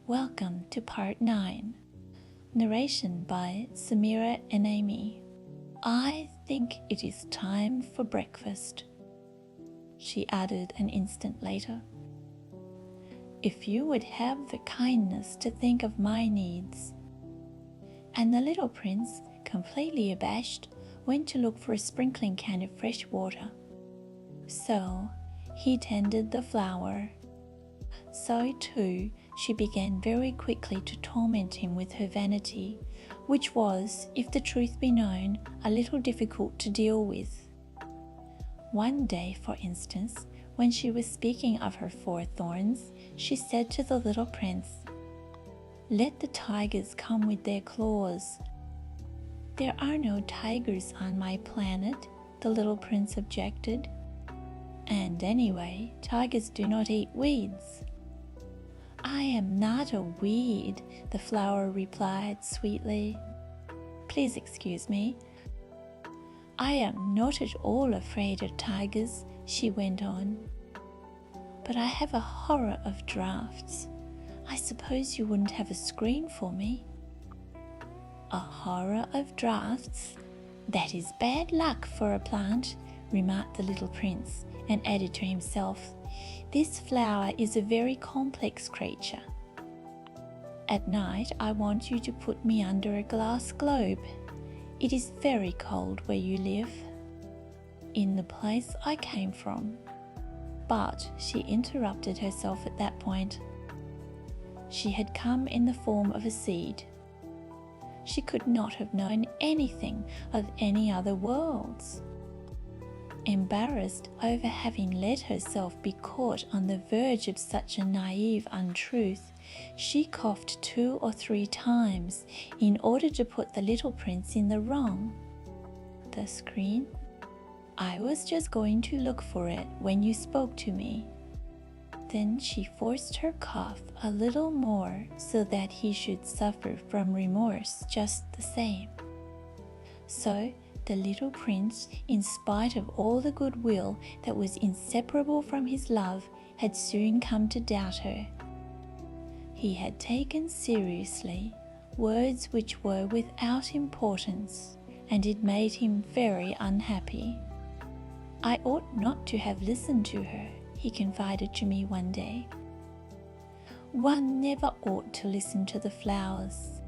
Welcome to part 9. Narration by Samira and Enami. I think it is time for breakfast, she added an instant later. If you would have the kindness to think of my needs. And the little prince, completely abashed, went to look for a sprinkling can of fresh water. So he tended the flower. So too she began very quickly to torment him with her vanity, which was, if the truth be known, a little difficult to deal with. One day, for instance, when she was speaking of her 4 thorns, she said to the little prince, "Let the tigers come with their claws." "There are no tigers on my planet," the little prince objected. "And anyway, tigers do not eat weeds." "I am not a weed," the flower replied sweetly. "Please excuse me. I am not at all afraid of tigers," she went on. "But I have a horror of drafts. I suppose you wouldn't have a screen for me?" "A horror of drafts? That is bad luck for a plant," remarked the little prince, and added to himself, "This flower is a very complex creature. At night I want you to put me under a glass globe. It is very cold where you live." "In the place I came from." But she interrupted herself at that point. She had come in the form of a seed. She could not have known anything of any other worlds. Embarrassed over having let herself be caught on the verge of such a naive untruth, she coughed 2 or 3 times in order to put the little prince in the wrong. "The screen? I was just going to look for it when you spoke to me." Then she forced her cough a little more so that he should suffer from remorse just the same. So the little prince, in spite of all the goodwill that was inseparable from his love, had soon come to doubt her. He had taken seriously words which were without importance, and it made him very unhappy. "I ought not to have listened to her," he confided to me one day. "One never ought to listen to the flowers.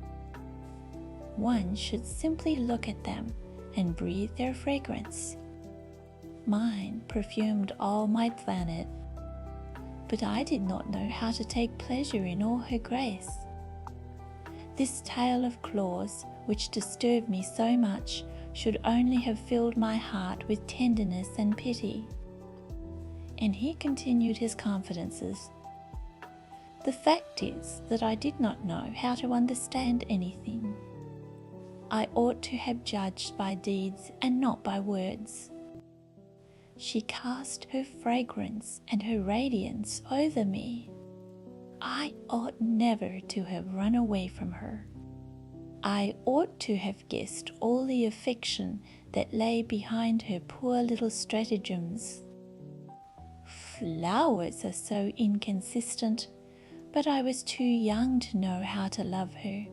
One should simply look at them and breathe their fragrance. Mine perfumed all my planet, but I did not know how to take pleasure in all her grace. This tale of claws, which disturbed me so much, should only have filled my heart with tenderness and pity." And he continued his confidences. "The fact is that I did not know how to understand anything. I ought to have judged by deeds and not by words. She cast her fragrance and her radiance over me. I ought never to have run away from her. I ought to have guessed all the affection that lay behind her poor little stratagems. Flowers are so inconsistent, but I was too young to know how to love her.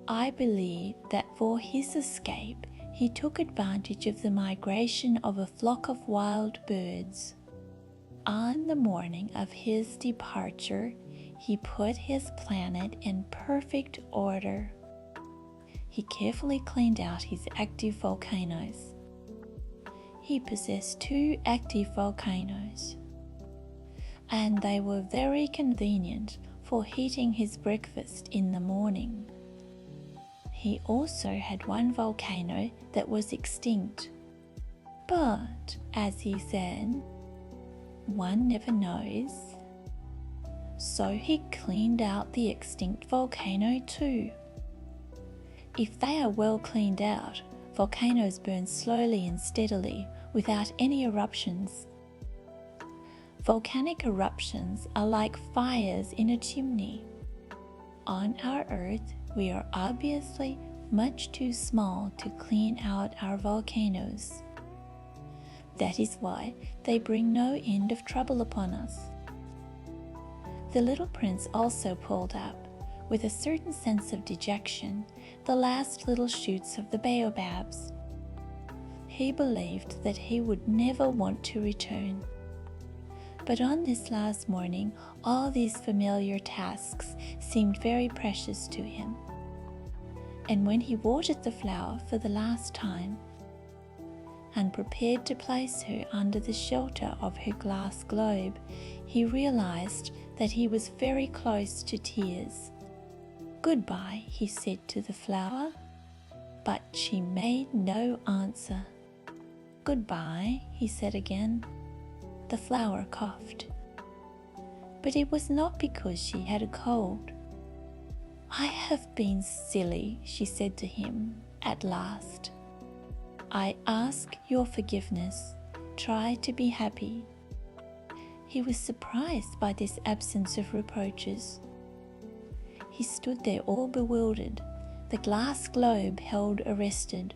I believe that for his escape he took advantage of the migration of a flock of wild birds. On the morning of his departure, he put his planet in perfect order. He carefully cleaned out his active volcanoes. He possessed 2 active volcanoes, and they were very convenient for heating his breakfast in the morning. He also had 1 volcano that was extinct. But, as he said, one never knows. So he cleaned out the extinct volcano too. If they are well cleaned out, volcanoes burn slowly and steadily without any eruptions. Volcanic eruptions are like fires in a chimney. On our Earth, we are obviously much too small to clean out our volcanoes. That is why they bring no end of trouble upon us. The little prince also pulled up with a certain sense of dejection, the last little shoots of the baobabs. He believed that he would never want to return. But on this last morning, all these familiar tasks seemed very precious to him. And when he watered the flower for the last time, and prepared to place her under the shelter of her glass globe, he realized that he was very close to tears. "Goodbye," he said to the flower, but she made no answer. "Goodbye," he said again. The flower coughed. But it was not because she had a cold. "I have been silly," she said to him at last. "I ask your forgiveness. Try to be happy." He was surprised by this absence of reproaches. He stood there all bewildered, the glass globe held arrested,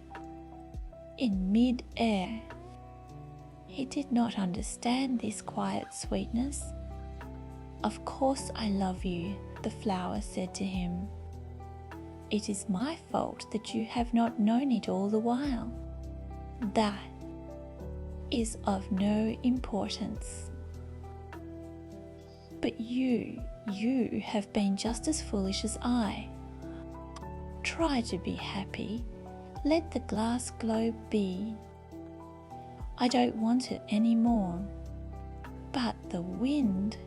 in mid-air. He did not understand this quiet sweetness. "Of course I love you," the flower said to him. "It is my fault that you have not known it all the while. That is of no importance. But you have been just as foolish as I. Try to be happy. Let the glass globe be. I don't want it any more. But the wind,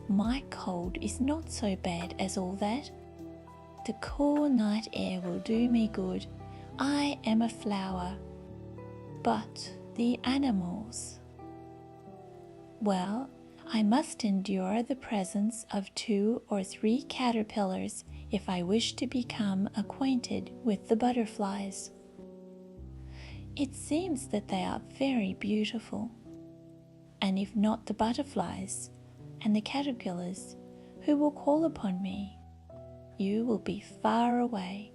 my cold is not so bad as all that. The cool night air will do me good. I am a flower. But the animals, well, I must endure the presence of 2 or 3 caterpillars if I wish to become acquainted with the butterflies. It seems that they are very beautiful, and if not the butterflies and the caterpillars who will call upon me, you will be far away.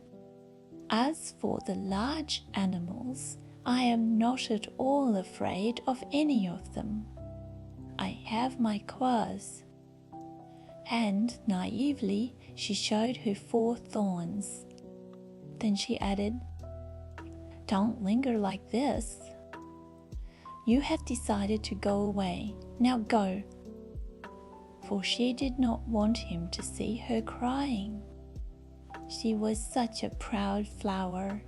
As for the large animals, I am not at all afraid of any of them. I have my claws." And naively she showed her 4 thorns. Then she added, "Don't linger like this. You have decided to go away. Now go." For she did not want him to see her crying. She was such a proud flower.